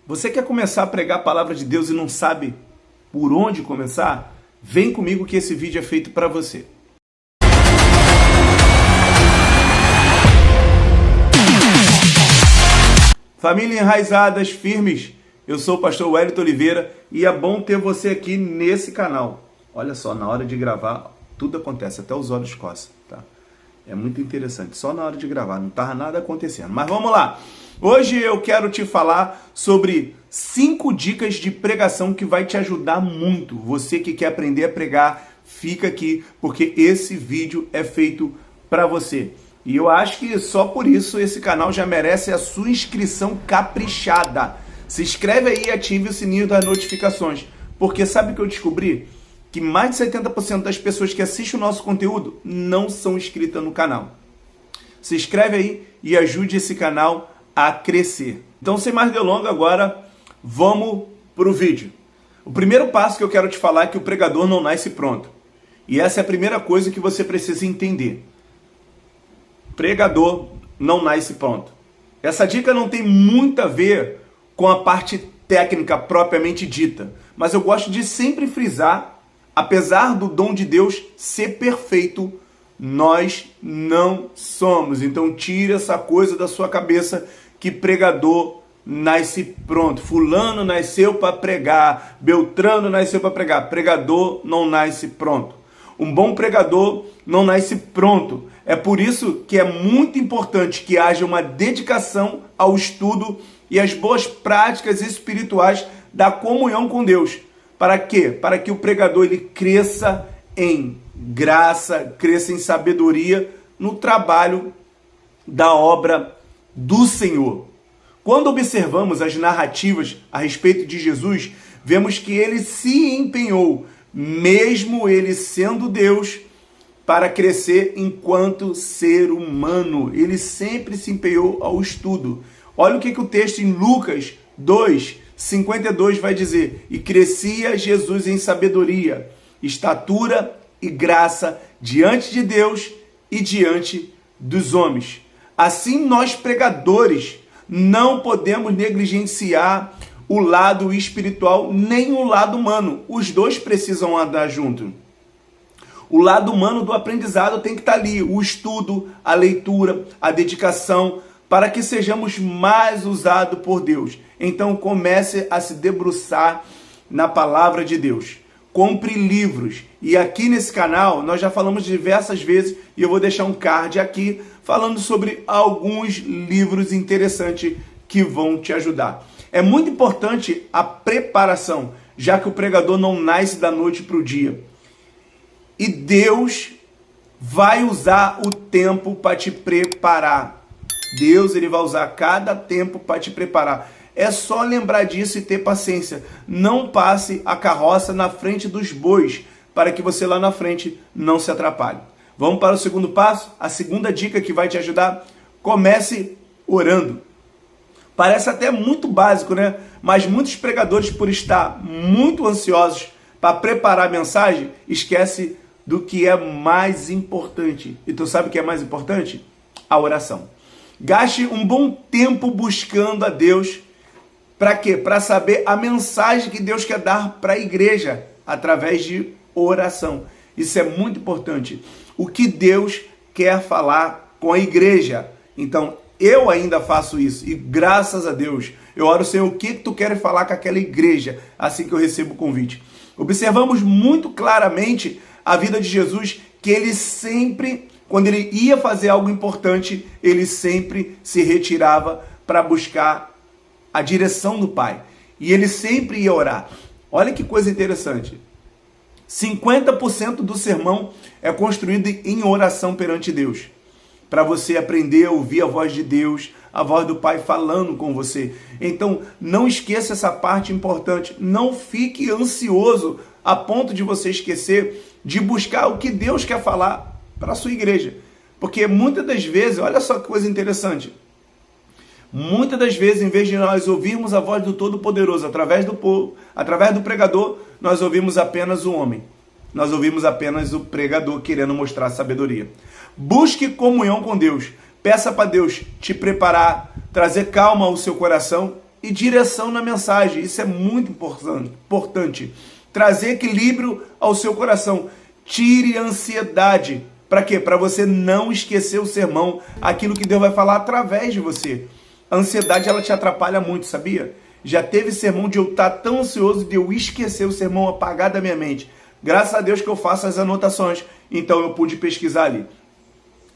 Você quer começar a pregar a palavra de Deus e não sabe por onde começar? Vem comigo que esse vídeo é feito para você. Família Enraizadas Firmes, eu sou o pastor Wellington Oliveira e é bom ter você aqui nesse canal. Olha só, na hora de gravar tudo acontece, até os olhos coçam, tá? É muito interessante, só na hora de gravar, não estava nada acontecendo. Mas vamos lá, hoje eu quero te falar sobre 5 dicas de pregação que vai te ajudar muito. Você que quer aprender a pregar, fica aqui, porque esse vídeo é feito para você. E eu acho que só por isso esse canal já merece a sua inscrição caprichada. Se inscreve aí e ative o sininho das notificações, porque sabe o que eu descobri? Que mais de 70% das pessoas que assistem o nosso conteúdo não são inscritas no canal. Se inscreve aí e ajude esse canal a crescer. Então, sem mais delongas, agora vamos para o vídeo. O primeiro passo que eu quero te falar é que o pregador não nasce pronto. E essa é a primeira coisa que você precisa entender. Pregador não nasce pronto. Essa dica não tem muito a ver com a parte técnica propriamente dita, mas eu gosto de sempre frisar, apesar do dom de Deus ser perfeito, nós não somos. Então tira essa coisa da sua cabeça que pregador nasce pronto. Fulano nasceu para pregar, Beltrano nasceu para pregar. Pregador não nasce pronto. Um bom pregador não nasce pronto. É por isso que é muito importante que haja uma dedicação ao estudo e às boas práticas espirituais da comunhão com Deus. Para quê? Para que o pregador ele cresça em graça, cresça em sabedoria no trabalho da obra do Senhor. Quando observamos as narrativas a respeito de Jesus, vemos que ele se empenhou, mesmo ele sendo Deus, para crescer enquanto ser humano. Ele sempre se empenhou ao estudo. Olha o que o texto em Lucas 2:52 vai dizer: e crescia Jesus em sabedoria, estatura e graça diante de Deus e diante dos homens. Assim nós pregadores não podemos negligenciar o lado espiritual nem o lado humano. Os dois precisam andar junto. O lado humano do aprendizado tem que estar ali, o estudo, a leitura, a dedicação, para que sejamos mais usados por Deus. Então comece a se debruçar na palavra de Deus. Compre livros. E aqui nesse canal nós já falamos diversas vezes e eu vou deixar um card aqui falando sobre alguns livros interessantes que vão te ajudar. É muito importante a preparação, já que o pregador não nasce da noite para o dia. E Deus vai usar o tempo para te preparar. Deus ele vai usar cada tempo para te preparar. É só lembrar disso e ter paciência. Não passe a carroça na frente dos bois, para que você lá na frente não se atrapalhe. Vamos para o segundo passo? A segunda dica que vai te ajudar? Comece orando. Parece até muito básico, né? Mas muitos pregadores, por estar muito ansiosos para preparar a mensagem, esquece do que é mais importante. E tu sabe o que é mais importante? A oração. Gaste um bom tempo buscando a Deus. Para quê? Para saber a mensagem que Deus quer dar para a igreja através de oração. Isso é muito importante. O que Deus quer falar com a igreja. Então, eu ainda faço isso. E graças a Deus, eu oro, Senhor, o que tu queres falar com aquela igreja assim que eu recebo o convite. Observamos muito claramente a vida de Jesus, que ele sempre, quando ele ia fazer algo importante, ele sempre se retirava para buscar a direção do Pai. E ele sempre ia orar. Olha que coisa interessante. 50% do sermão é construído em oração perante Deus. Para você aprender a ouvir a voz de Deus, a voz do Pai falando com você. Então, não esqueça essa parte importante. Não fique ansioso a ponto de você esquecer de buscar o que Deus quer falar para a sua igreja. Porque muitas das vezes, olha só que coisa interessante. Muitas das vezes, em vez de nós ouvirmos a voz do Todo-Poderoso através do povo, através do pregador, nós ouvimos apenas o homem. Nós ouvimos apenas o pregador querendo mostrar sabedoria. Busque comunhão com Deus. Peça para Deus te preparar, trazer calma ao seu coração e direção na mensagem. Isso é muito importante. Trazer equilíbrio ao seu coração. Tire a ansiedade. Para quê? Para você não esquecer o sermão, aquilo que Deus vai falar através de você. A ansiedade, ela te atrapalha muito, sabia? Já teve sermão de eu estar tão ansioso de eu esquecer o sermão, apagar da minha mente. Graças a Deus que eu faço as anotações, então eu pude pesquisar ali.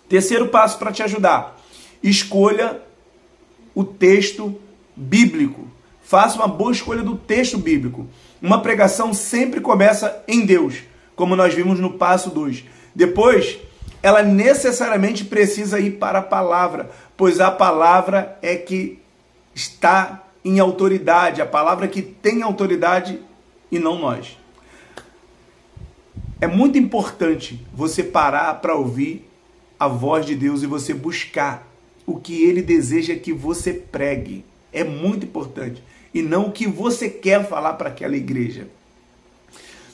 Terceiro passo para te ajudar. Escolha o texto bíblico. Faça uma boa escolha do texto bíblico. Uma pregação sempre começa em Deus, como nós vimos no passo 2. Depois, ela necessariamente precisa ir para a palavra, pois a palavra é que está em autoridade, a palavra que tem autoridade e não nós. É muito importante você parar para ouvir a voz de Deus e você buscar o que Ele deseja que você pregue. É muito importante. E não o que você quer falar para aquela igreja.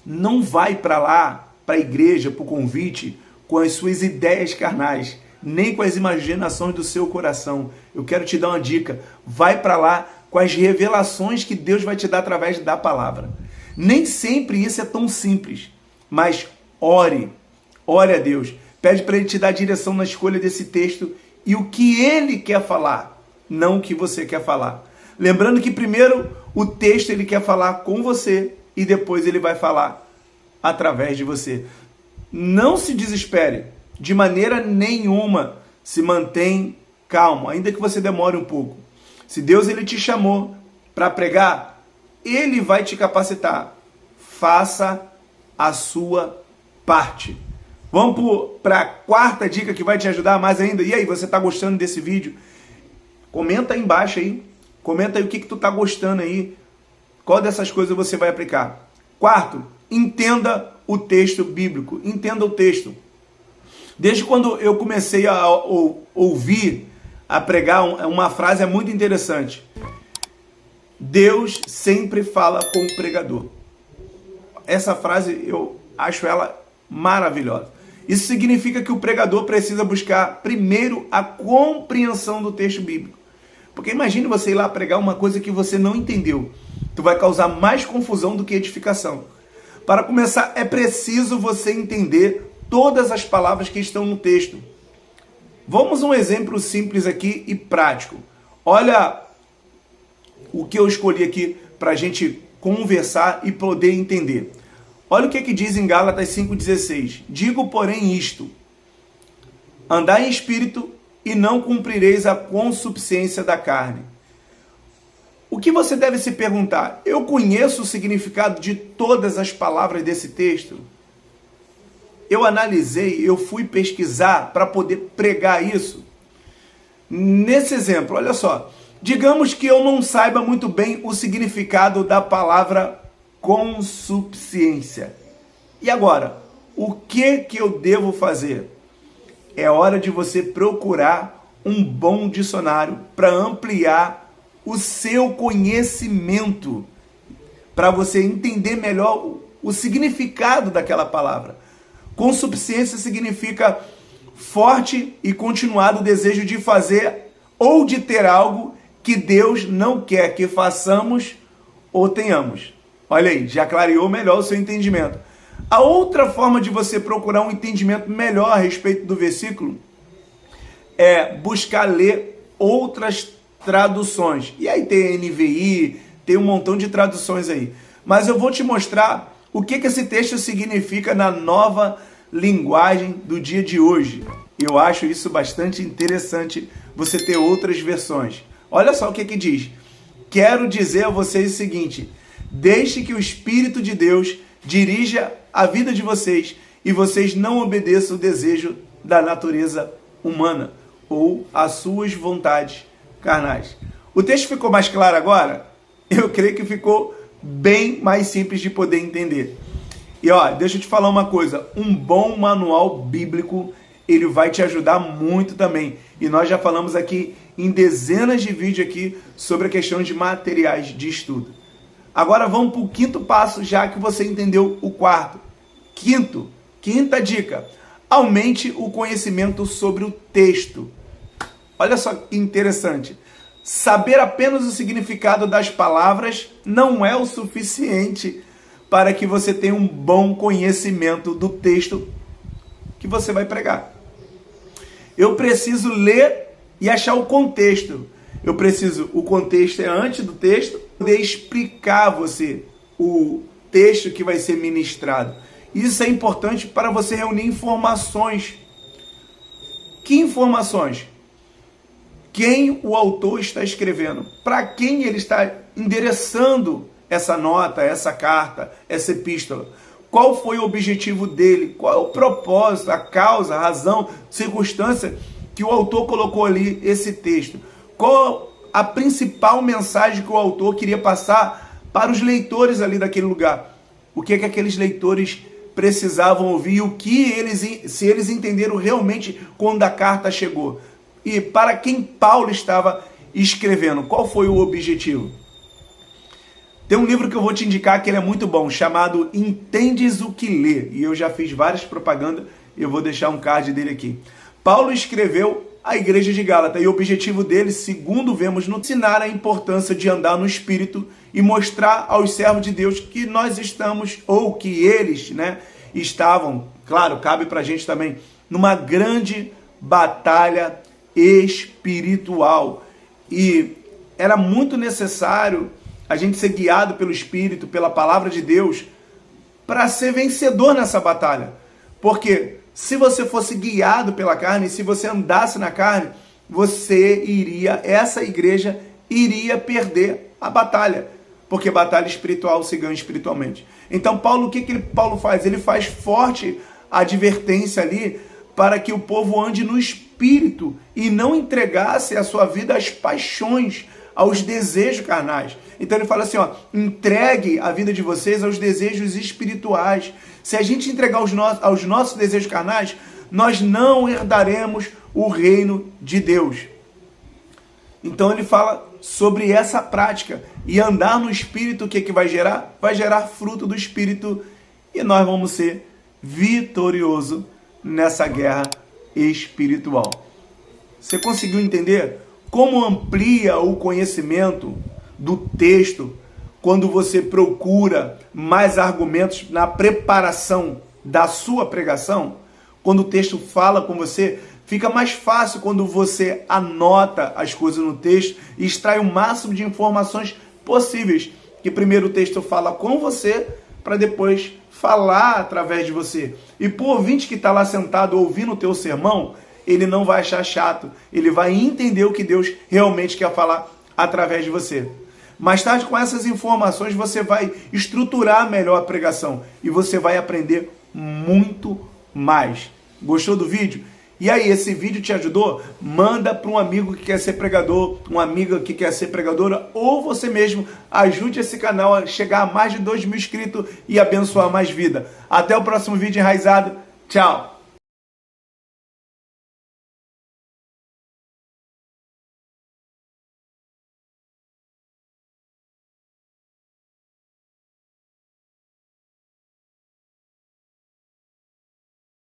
Não vai para lá, para a igreja, para o convite, com as suas ideias carnais, nem com as imaginações do seu coração. Eu quero te dar uma dica. Vai para lá com as revelações que Deus vai te dar através da palavra. Nem sempre isso é tão simples, mas ore a Deus. Pede para Ele te dar direção na escolha desse texto e o que Ele quer falar, não o que você quer falar. Lembrando que primeiro o texto Ele quer falar com você e depois Ele vai falar através de você. Não se desespere, de maneira nenhuma. Se mantém calmo, ainda que você demore um pouco. Se Deus Ele te chamou para pregar, Ele vai te capacitar. Faça a sua parte. Vamos para a quarta dica que vai te ajudar mais ainda. E aí, você está gostando desse vídeo? Comenta aí embaixo aí. Comenta aí o que tu está gostando aí. Qual dessas coisas você vai aplicar? Quarto, entenda o texto bíblico. Entenda o texto. Desde quando eu comecei a ouvir, a pregar, uma frase é muito interessante. Deus sempre fala com o pregador. Essa frase eu acho ela maravilhosa. Isso significa que o pregador precisa buscar primeiro a compreensão do texto bíblico. Porque imagine você ir lá pregar uma coisa que você não entendeu. Tu vai causar mais confusão do que edificação. Para começar, é preciso você entender todas as palavras que estão no texto. Vamos a um exemplo simples aqui e prático. Olha o que eu escolhi aqui para a gente conversar e poder entender. Olha o que diz em Gálatas 5,16. Digo, porém, isto: andai em espírito e não cumprireis a consubstância da carne. O que você deve se perguntar? Eu conheço o significado de todas as palavras desse texto? Eu analisei, eu fui pesquisar para poder pregar isso? Nesse exemplo, olha só. Digamos que eu não saiba muito bem o significado da palavra consubstância. E agora, o que eu devo fazer? É hora de você procurar um bom dicionário para ampliar o seu conhecimento, para você entender melhor o significado daquela palavra. Consubstância significa forte e continuado desejo de fazer ou de ter algo que Deus não quer que façamos ou tenhamos. Olha aí, já clareou melhor o seu entendimento. A outra forma de você procurar um entendimento melhor a respeito do versículo é buscar ler outras traduções. E aí tem NVI, tem um montão de traduções aí. Mas eu vou te mostrar o que esse texto significa na nova linguagem do dia de hoje. Eu acho isso bastante interessante, você ter outras versões. Olha só o que diz. Quero dizer a vocês o seguinte: deixe que o Espírito de Deus dirija a vida de vocês e vocês não obedeçam o desejo da natureza humana ou às suas vontades carnais. O texto ficou mais claro agora? Eu creio que ficou bem mais simples de poder entender. E ó, deixa eu te falar uma coisa, um bom manual bíblico, ele vai te ajudar muito também. E nós já falamos aqui em dezenas de vídeos aqui sobre a questão de materiais de estudo. Agora vamos para o quinto passo, já que você entendeu o quarto. Quinta dica, aumente o conhecimento sobre o texto. Olha só que interessante. saber apenas o significado das palavras não é o suficiente para que você tenha um bom conhecimento do texto que você vai pregar. Eu preciso ler e achar o contexto. O contexto é antes do texto, poder explicar a você o texto que vai ser ministrado. Isso é importante para você reunir informações. Que informações? Quem o autor está escrevendo? Para quem ele está endereçando essa nota, essa carta, essa epístola? Qual foi o objetivo dele? Qual é o propósito, a causa, a razão, circunstância que o autor colocou ali esse texto? Qual a principal mensagem que o autor queria passar para os leitores ali daquele lugar? O que é que aqueles leitores precisavam ouvir e o que se eles entenderam realmente quando a carta chegou? E para quem Paulo estava escrevendo? Qual foi o objetivo? Tem um livro que eu vou te indicar que ele é muito bom, chamado Entendes o que Lê. E eu já fiz várias propagandas, eu vou deixar um card dele aqui. Paulo escreveu a igreja de Gálatas e o objetivo dele, segundo vemos, no ensinar a importância de andar no Espírito e mostrar aos servos de Deus que nós estamos, ou que eles, estavam, claro, cabe pra gente também, numa grande batalha espiritual. E era muito necessário a gente ser guiado pelo Espírito, pela palavra de Deus, para ser vencedor nessa batalha. Porque se você fosse guiado pela carne, se você andasse na carne, essa igreja iria perder a batalha. Porque batalha espiritual se ganha espiritualmente. Então, Paulo, o que Paulo faz? Ele faz forte a advertência ali para que o povo ande no Espírito e não entregasse a sua vida às paixões, aos desejos carnais. Então ele fala assim, entregue a vida de vocês aos desejos espirituais. Se a gente entregar aos nossos desejos carnais, nós não herdaremos o reino de Deus. Então ele fala sobre essa prática. E andar no Espírito, o que vai gerar? Vai gerar fruto do Espírito e nós vamos ser vitoriosos nessa guerra espiritual. Você conseguiu entender como amplia o conhecimento do texto quando você procura mais argumentos na preparação da sua pregação? Quando o texto fala com você, fica mais fácil quando você anota as coisas no texto e extrai o máximo de informações possíveis. Que primeiro o texto fala com você, para depois falar através de você. E por ouvinte que está lá sentado ouvindo o teu sermão, ele não vai achar chato, ele vai entender o que Deus realmente quer falar através de você. Mais tarde, com essas informações, você vai estruturar melhor a pregação e você vai aprender muito mais. Gostou do vídeo? E aí, esse vídeo te ajudou? Manda para um amigo que quer ser pregador, uma amiga que quer ser pregadora, ou você mesmo ajude esse canal a chegar a mais de 2.000 inscritos e abençoar mais vida. Até o próximo vídeo enraizado. Tchau!